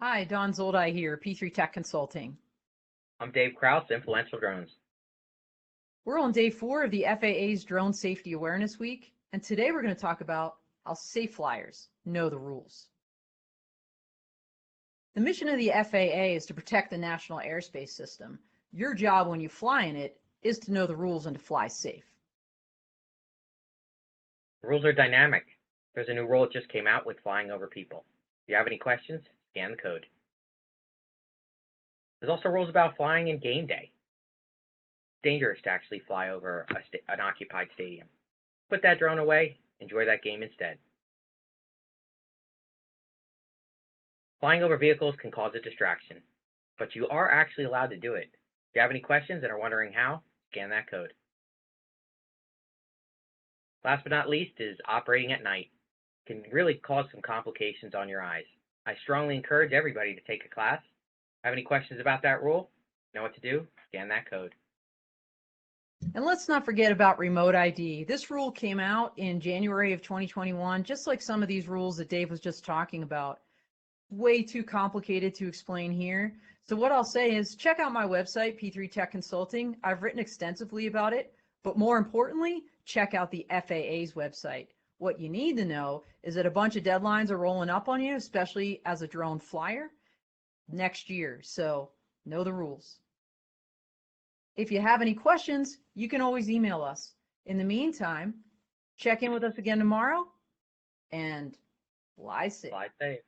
Hi, Don Zoldi here, P3 Tech Consulting. I'm Dave Kraus, Influential Drones. We're on day 4 of the FAA's Drone Safety Awareness Week, and today we're going to talk about how safe flyers know the rules. The mission of the FAA is to protect the national airspace system. Your job when you fly in it is to know the rules and to fly safe. The rules are dynamic. There's a new rule that just came out with flying over people. If you have any questions, scan the code. There's also rules about flying in game day. It's dangerous to actually fly over an occupied stadium. Put that drone away, enjoy that game instead. Flying over vehicles can cause a distraction, but you are actually allowed to do it. If you have any questions and are wondering how, scan that code. Last but not least is operating at night. It can really cause some complications on your eyes. I strongly encourage everybody to take a class. Have any questions about that rule? Know what to do? Scan that code. And let's not forget about remote ID. This rule came out in January of 2021, just like some of these rules that Dave was just talking about. Way too complicated to explain here. So what I'll say is check out my website, P3 Tech Consulting. I've written extensively about it, but more importantly, check out the FAA's website. What you need to know is that a bunch of deadlines are rolling up on you, especially as a drone flyer next year. So know the rules. If you have any questions, you can always email us. In the meantime, check in with us again tomorrow and fly safe. Fly safe.